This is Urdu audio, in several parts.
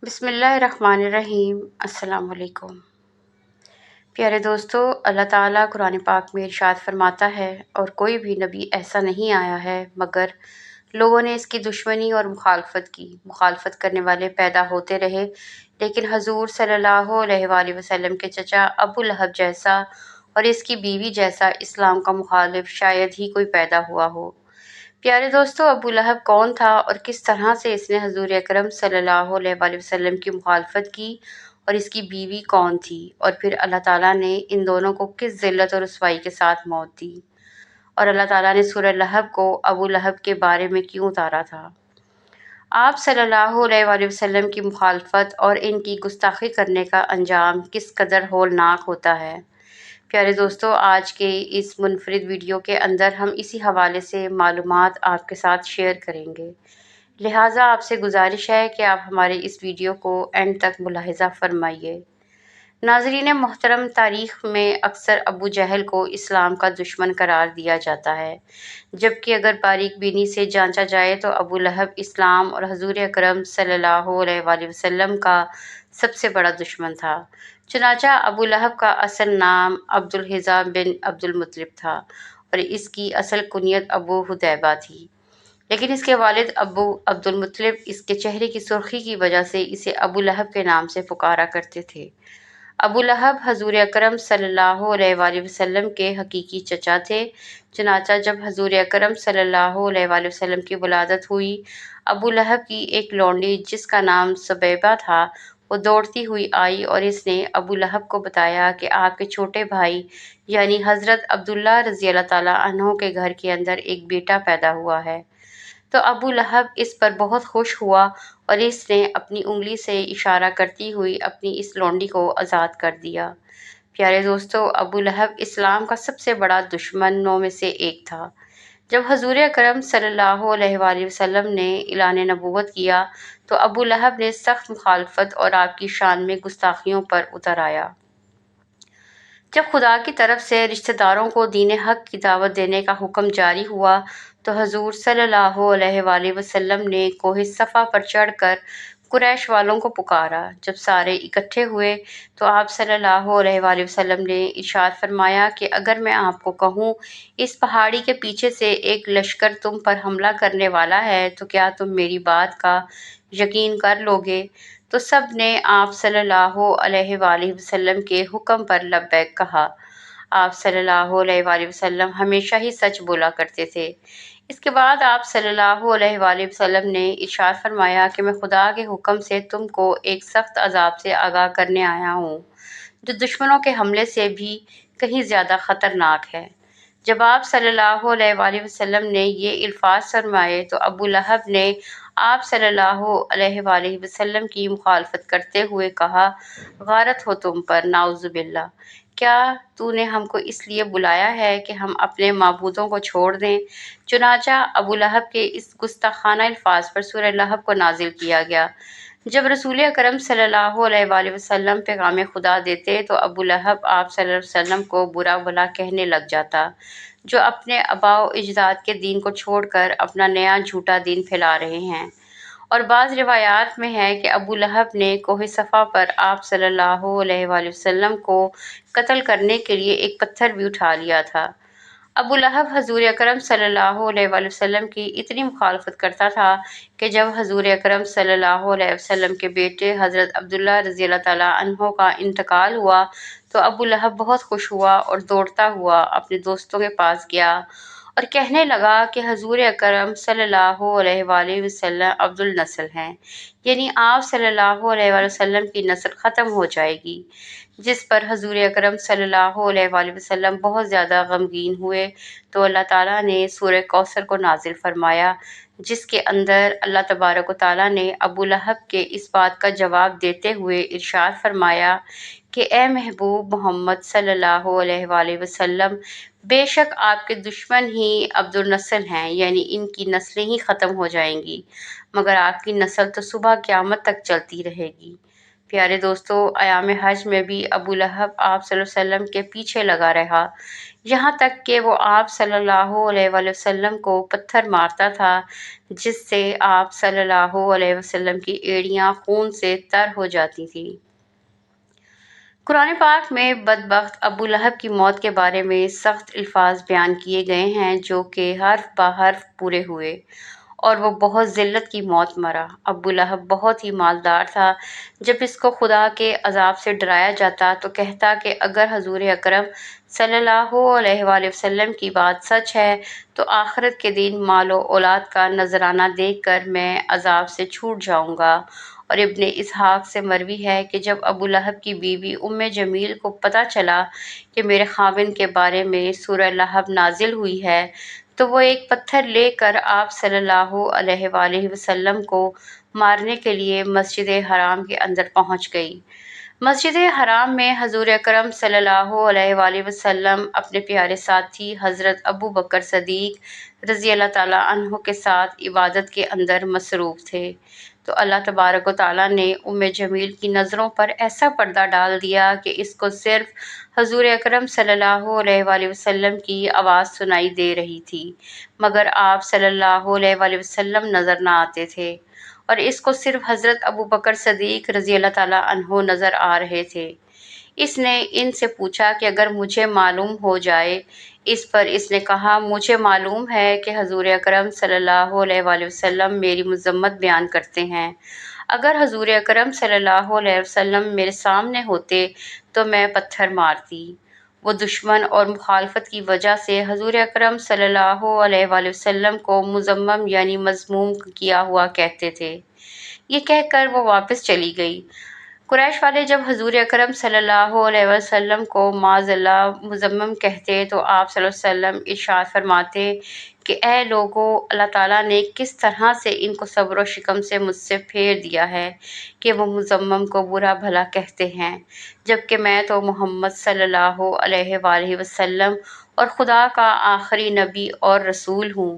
بسم اللہ الرحمن الرحیم۔ السلام علیکم پیارے دوستو، اللہ تعالیٰ قرآن پاک میں ارشاد فرماتا ہے، اور کوئی بھی نبی ایسا نہیں آیا ہے مگر لوگوں نے اس کی دشمنی اور مخالفت کی۔ مخالفت کرنے والے پیدا ہوتے رہے، لیکن حضور صلی اللہ علیہ وآلہ وسلم کے چچا ابو لہب جیسا اور اس کی بیوی جیسا اسلام کا مخالف شاید ہی کوئی پیدا ہوا ہو۔ پیارے دوستو، ابو لہب کون تھا اور کس طرح سے اس نے حضور اکرم صلی اللہ علیہ وآلہ وسلم کی مخالفت کی، اور اس کی بیوی کون تھی، اور پھر اللہ تعالیٰ نے ان دونوں کو کس ذلت اور رسوائی کے ساتھ موت دی، اور اللہ تعالیٰ نے سورہ لہب کو ابو لہب کے بارے میں کیوں اتارا تھا۔ آپ صلی اللہ علیہ وآلہ وسلم کی مخالفت اور ان کی گستاخی کرنے کا انجام کس قدر ہولناک ہوتا ہے۔ پیارے دوستو، آج کے اس منفرد ویڈیو کے اندر ہم اسی حوالے سے معلومات آپ کے ساتھ شیئر کریں گے، لہٰذا آپ سے گزارش ہے کہ آپ ہمارے اس ویڈیو کو اینڈ تک ملاحظہ فرمائیے۔ ناظرین محترم، تاریخ میں اکثر ابو جہل کو اسلام کا دشمن قرار دیا جاتا ہے، جبکہ اگر باریک بینی سے جانچا جائے تو ابو لہب اسلام اور حضور اکرم صلی اللہ علیہ وآلہ وسلم کا سب سے بڑا دشمن تھا۔ چنانچہ ابو لہب کا اصل نام عبد العزیٰ بن عبد المطلب تھا، اور اس کی اصل کنیت ابو حذیفہ تھی، لیکن اس کے والد ابو عبد المطلب اس کے چہرے کی سرخی کی وجہ سے اسے ابو لہب کے نام سے پکارا کرتے تھے۔ ابو لہب حضور اکرم صلی اللہ علیہ وآلہ وسلم کے حقیقی چچا تھے۔ چنانچہ جب حضور اکرم صلی اللہ علیہ وآلہ وسلم کی ولادت ہوئی، ابو لہب کی ایک لونڈی جس کا نام سبیبہ تھا، وہ دوڑتی ہوئی آئی اور اس نے ابو لہب کو بتایا کہ آپ کے چھوٹے بھائی یعنی حضرت عبداللہ رضی اللہ تعالیٰ عنہ کے گھر کے اندر ایک بیٹا پیدا ہوا ہے۔ تو ابو لہب اس پر بہت خوش ہوا اور اس نے اپنی انگلی سے اشارہ کرتی ہوئی اپنی اس لونڈی کو آزاد کر دیا۔ پیارے دوستو، ابو لہب اسلام کا سب سے بڑا دشمنوں میں سے ایک تھا۔ جب حضور اکرم صلی اللہ علیہ وآلہ وسلم نے اعلان نبوت کیا تو ابو لہب نے سخت مخالفت اور آپ کی شان میں گستاخیوں پر اتر آیا۔ جب خدا کی طرف سے رشتہ داروں کو دین حق کی دعوت دینے کا حکم جاری ہوا تو حضور صلی اللہ علیہ وآلہ وسلم نے کوہ صفا پر چڑھ کر قریش والوں کو پکارا۔ جب سارے اکٹھے ہوئے تو آپ صلی اللہ علیہ وآلہ وسلم نے ارشاد فرمایا کہ اگر میں آپ کو کہوں اس پہاڑی کے پیچھے سے ایک لشکر تم پر حملہ کرنے والا ہے تو کیا تم میری بات کا یقین کر لو گے؟ تو سب نے آپ صلی اللہ علیہ وآلہ وسلم کے حکم پر لبیک کہا۔ آپ صلی اللہ علیہ وآلہ وسلم ہمیشہ ہی سچ بولا کرتے تھے۔ اس کے بعد آپ صلی اللہ علیہ وآلہ وسلم نے ارشاد فرمایا کہ میں خدا کے حکم سے تم کو ایک سخت عذاب سے آگاہ کرنے آیا ہوں، جو دشمنوں کے حملے سے بھی کہیں زیادہ خطرناک ہے۔ جب آپ صلی اللہ علیہ وآلہ وسلم نے یہ الفاظ فرمائے تو ابو لہب نے آپ صلی اللہ علیہ وآلہ وسلم کی مخالفت کرتے ہوئے کہا، غارت ہو تم پر، نعوذ باللہ! کیا تو نے ہم کو اس لیے بلایا ہے کہ ہم اپنے معبودوں کو چھوڑ دیں؟ چنانچہ ابو لہب کے اس گستاخانہ الفاظ پر سورہ لہب کو نازل کیا گیا۔ جب رسول اکرم صلی اللہ علیہ وآلہ وسلم پیغام خدا دیتے تو ابو لہب آپ صلی اللہ علیہ وسلم کو برا بھلا کہنے لگ جاتا، جو اپنے آباء و اجداد کے دین کو چھوڑ کر اپنا نیا جھوٹا دین پھیلا رہے ہیں۔ اور بعض روایات میں ہے کہ ابو لہب نے کوہ صفا پر آپ صلی اللہ علیہ وآلہ وسلم کو قتل کرنے کے لیے ایک پتھر بھی اٹھا لیا تھا۔ ابو لہب حضور اکرم صلی اللہ علیہ وآلہ وسلم کی اتنی مخالفت کرتا تھا کہ جب حضور اکرم صلی اللہ علیہ وسلم کے بیٹے حضرت عبداللہ رضی اللہ تعالیٰ عنہ کا انتقال ہوا تو ابو لہب بہت خوش ہوا اور دوڑتا ہوا اپنے دوستوں کے پاس گیا اور کہنے لگا کہ حضور اکرم صلی اللہ علیہ وآلہ وسلم عبد النسل ہیں، یعنی آپ صلی اللہ علیہ وآلہ وسلم کی نسل ختم ہو جائے گی، جس پر حضور اکرم صلی اللہ علیہ وآلہ وسلم بہت زیادہ غمگین ہوئے تو اللہ تعالیٰ نے سورہ کوثر کو نازل فرمایا، جس کے اندر اللہ تبارک و تعالیٰ نے ابو لہب کے اس بات کا جواب دیتے ہوئے ارشاد فرمایا کہ اے محبوب محمد صلی اللہ علیہ وآلہ وسلم، بے شک آپ کے دشمن ہی عبد النسل ہیں، یعنی ان کی نسلیں ہی ختم ہو جائیں گی، مگر آپ کی نسل تو صبح قیامت تک چلتی رہے گی۔ پیارے دوستوں، ایام حج میں بھی ابو لہب آپ صلی اللہ علیہ وسلم کے پیچھے لگا رہا، یہاں تک کہ وہ آپ صلی اللہ علیہ وآلہ وسلم کو پتھر مارتا تھا، جس سے آپ صلی اللہ علیہ وسلم کی ایڑیاں خون سے تر ہو جاتی تھیں۔ قرآن پاک میں بدبخت ابو لہب کی موت کے بارے میں سخت الفاظ بیان کیے گئے ہیں، جو کہ حرف بہ حرف پورے ہوئے، اور وہ بہت ذلت کی موت مرا۔ ابو لہب بہت ہی مالدار تھا۔ جب اس کو خدا کے عذاب سے ڈرایا جاتا تو کہتا کہ اگر حضور اکرم صلی اللہ علیہ وآلہ وسلم کی بات سچ ہے تو آخرت کے دن مال و اولاد کا نذرانہ دیکھ کر میں عذاب سے چھوٹ جاؤں گا۔ اور ابن اسحاق سے مروی ہے کہ جب ابو لہب کی بیوی جمیل کو پتہ چلا کہ میرے خاوند کے بارے میں سورہ لہب نازل ہوئی ہے، تو وہ ایک پتھر لے کر آپ صلی اللہ علیہ وآلہ وسلم کو مارنے کے لیے مسجد حرام کے اندر پہنچ گئی۔ مسجد حرام میں حضور اکرم صلی اللہ علیہ وآلہ وسلم اپنے پیارے ساتھی حضرت ابو بکر صدیق رضی اللہ تعالیٰ عنہ کے ساتھ عبادت کے اندر مصروف تھے، تو اللہ تبارک و تعالیٰ نے جمیل کی نظروں پر ایسا پردہ ڈال دیا کہ اس کو صرف حضور اکرم صلی اللہ علیہ وآلہ وسلم کی آواز سنائی دے رہی تھی، مگر آپ صلی اللہ علیہ وآلہ وسلم نظر نہ آتے تھے، اور اس کو صرف حضرت ابو بکر صدیق رضی اللہ تعالیٰ عنہ نظر آ رہے تھے۔ اس نے ان سے پوچھا کہ اگر مجھے معلوم ہو جائے۔ اس پر اس نے کہا، مجھے معلوم ہے کہ حضور اکرم صلی اللہ علیہ وآلہ وسلم میری مذمت بیان کرتے ہیں۔ اگر حضور اکرم صلی اللہ علیہ وسلم میرے سامنے ہوتے تو میں پتھر مارتی۔ وہ دشمن اور مخالفت کی وجہ سے حضور اکرم صلی اللہ علیہ وآلہ وسلم کو مذمم یعنی مذموم کیا ہوا کہتے تھے۔ یہ کہہ کر وہ واپس چلی گئی۔ قریش والے جب حضور اکرم صلی اللہ علیہ وسلم کو معاذ اللہ مذمم کہتے تو آپ صلی اللہ علیہ وسلم ارشاد فرماتے کہ اے لوگو، اللہ تعالیٰ نے کس طرح سے ان کو صبر و شکم سے مجھ سے پھیر دیا ہے کہ وہ مذمم کو برا بھلا کہتے ہیں، جبکہ میں تو محمد صلی اللہ علیہ وآلہ وسلم اور خدا کا آخری نبی اور رسول ہوں۔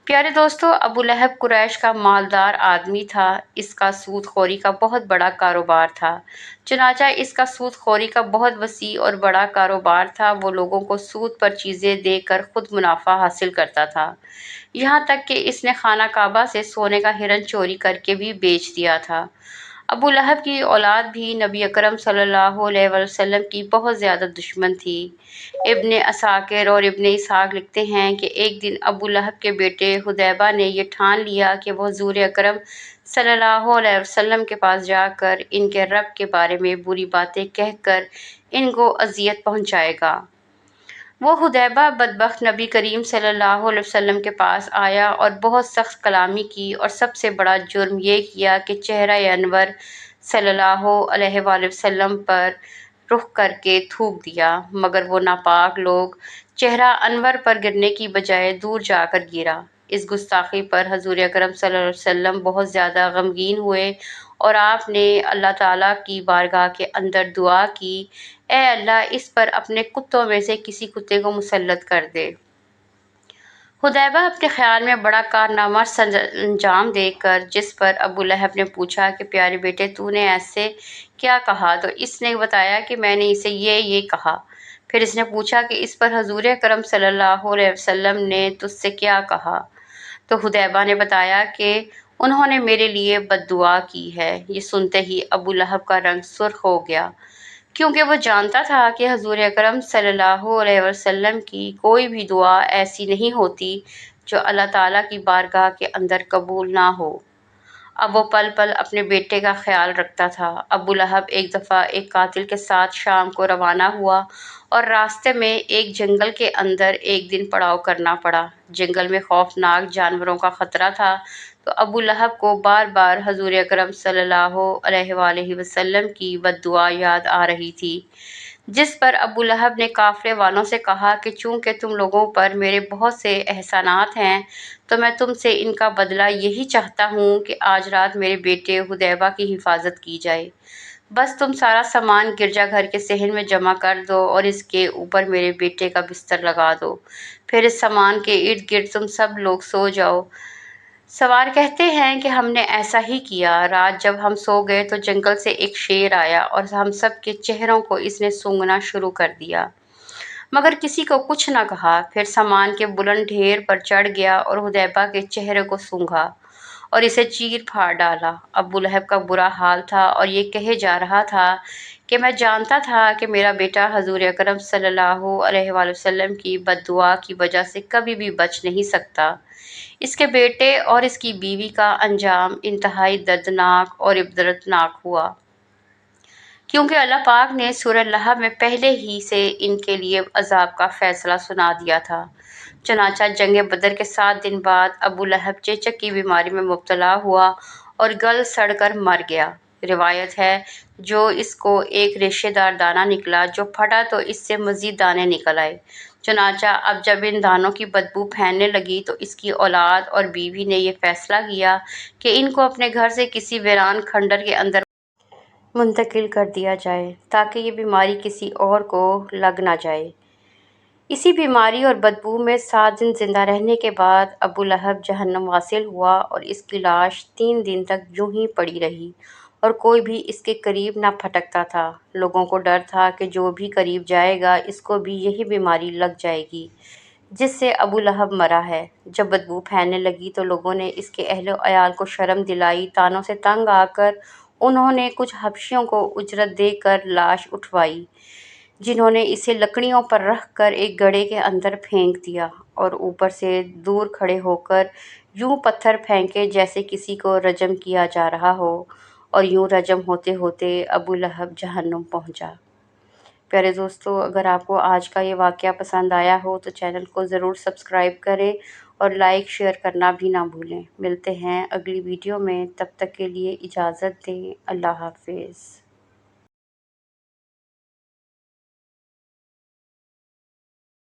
پیارے دوستو، ابو لہب قریش کا مالدار آدمی تھا۔ اس کا سود خوری کا بہت بڑا کاروبار تھا۔ چنانچہ اس کا سود خوری کا بہت وسیع اور بڑا کاروبار تھا۔ وہ لوگوں کو سود پر چیزیں دے کر خود منافع حاصل کرتا تھا، یہاں تک کہ اس نے خانہ کعبہ سے سونے کا ہرن چوری کر کے بھی بیچ دیا تھا۔ ابو لہب کی اولاد بھی نبی اکرم صلی اللہ علیہ وسلم کی بہت زیادہ دشمن تھی۔ ابن عساکر اور ابن اسحاق لکھتے ہیں کہ ایک دن ابو لہب کے بیٹے حذیبہ نے یہ ٹھان لیا کہ وہ حضور اکرم صلی اللہ علیہ وسلم کے پاس جا کر ان کے رب کے بارے میں بری باتیں کہہ کر ان کو اذیت پہنچائے گا۔ وہ حذیبہ بدبخت نبی کریم صلی اللہ علیہ وسلم کے پاس آیا اور بہت سخت کلامی کی، اور سب سے بڑا جرم یہ کیا کہ چہرہ انور صلی اللہ علیہ وآلہ وسلم پر رخ کر کے تھوک دیا، مگر وہ ناپاک لوگ چہرہ انور پر گرنے کی بجائے دور جا کر گرا۔ اس گستاخی پر حضور اکرم صلی اللہ علیہ وسلم بہت زیادہ غمگین ہوئے، اور آپ نے اللہ تعالیٰ کی بارگاہ کے اندر دعا کی، اے اللہ، اس پر اپنے کتوں میں سے کسی کتے کو مسلط کر دے۔ حذیبہ اپنے خیال میں بڑا کارنامہ انجام دے کر، جس پر ابو لہب نے پوچھا کہ پیارے بیٹے، تو نے ایسے کیا کہا؟ تو اس نے بتایا کہ میں نے اسے یہ کہا۔ پھر اس نے پوچھا کہ اس پر حضور اکرم صلی اللہ علیہ وسلم نے تجھ سے کیا کہا؟ تو حذیبہ نے بتایا کہ انہوں نے میرے لیے بد دعا کی ہے۔ یہ سنتے ہی ابو لہب کا رنگ سرخ ہو گیا، کیونکہ وہ جانتا تھا کہ حضور اکرم صلی اللہ علیہ وسلم کی کوئی بھی دعا ایسی نہیں ہوتی جو اللہ تعالیٰ کی بارگاہ کے اندر قبول نہ ہو۔ اب وہ پل پل اپنے بیٹے کا خیال رکھتا تھا۔ ابو لہب ایک دفعہ ایک قاتل کے ساتھ شام کو روانہ ہوا، اور راستے میں ایک جنگل کے اندر ایک دن پڑاؤ کرنا پڑا۔ جنگل میں خوفناک جانوروں کا خطرہ تھا، تو ابو لہب کو بار بار حضور اکرم صلی اللہ علیہ وآلہ وسلم کی بد دعا یاد آ رہی تھی، جس پر ابو لہب نے قافلے والوں سے کہا کہ چونکہ تم لوگوں پر میرے بہت سے احسانات ہیں تو میں تم سے ان کا بدلہ یہی چاہتا ہوں کہ آج رات میرے بیٹے حذیبہ کی حفاظت کی جائے۔ بس تم سارا سامان گرجا گھر کے صحن میں جمع کر دو اور اس کے اوپر میرے بیٹے کا بستر لگا دو، پھر اس سامان کے ارد گرد تم سب لوگ سو جاؤ۔ سوار کہتے ہیں کہ ہم نے ایسا ہی کیا۔ رات جب ہم سو گئے تو جنگل سے ایک شیر آیا اور ہم سب کے چہروں کو اس نے سونگھنا شروع کر دیا، مگر کسی کو کچھ نہ کہا۔ پھر سامان کے بلند ڈھیر پر چڑھ گیا اور حذیفہ کے چہرے کو سونگھا اور اسے چیر پھاڑ ڈالا۔ ابو لہب کا برا حال تھا اور یہ کہے جا رہا تھا کہ میں جانتا تھا کہ میرا بیٹا حضور اکرم صلی اللہ علیہ وآلہ وسلم کی بد دعا کی وجہ سے کبھی بھی بچ نہیں سکتا۔ اس کے بیٹے اور اس کی بیوی کا انجام انتہائی دردناک اور عبرتناک ہوا، کیونکہ اللہ پاک نے سورہ لہب میں پہلے ہی سے ان کے لیے عذاب کا فیصلہ سنا دیا تھا۔ چنانچہ جنگ بدر کے 7 دن بعد ابو لہب چیچک کی بیماری میں مبتلا ہوا اور گل سڑ کر مر گیا۔ روایت ہے جو اس کو ایک ریشے دار دانہ نکلا، جو پھٹا تو اس سے مزید دانے نکل آئے۔ چنانچہ اب جب ان دانوں کی بدبو پھیلنے لگی تو اس کی اولاد اور بیوی نے یہ فیصلہ کیا کہ ان کو اپنے گھر سے کسی ویران کھنڈر کے اندر منتقل کر دیا جائے تاکہ یہ بیماری کسی اور کو لگ نہ جائے۔ اسی بیماری اور بدبو میں 7 دن زندہ رہنے کے بعد ابو لہب جہنم واصل ہوا اور اس کی لاش 3 دن تک یوں ہی پڑی رہی اور کوئی بھی اس کے قریب نہ پھٹکتا تھا۔ لوگوں کو ڈر تھا کہ جو بھی قریب جائے گا اس کو بھی یہی بیماری لگ جائے گی جس سے ابو لہب مرا ہے۔ جب بدبو پھیلنے لگی تو لوگوں نے اس کے اہل و عیال کو شرم دلائی۔ تانوں سے تنگ آ کر انہوں نے کچھ حبشیوں کو اجرت دے کر لاش اٹھوائی، جنہوں نے اسے لکڑیوں پر رکھ کر ایک گڑھے کے اندر پھینک دیا اور اوپر سے دور کھڑے ہو کر یوں پتھر پھینکے جیسے کسی کو رجم کیا جا رہا ہو، اور یوں رجم ہوتے ہوتے ابو لہب جہنم پہنچا۔ پیارے دوستو، اگر آپ کو آج کا یہ واقعہ پسند آیا ہو تو چینل کو ضرور سبسکرائب کریں اور لائک شیئر کرنا بھی نہ بھولیں۔ ملتے ہیں اگلی ویڈیو میں، تب تک کے لیے اجازت دیں۔ اللہ حافظ۔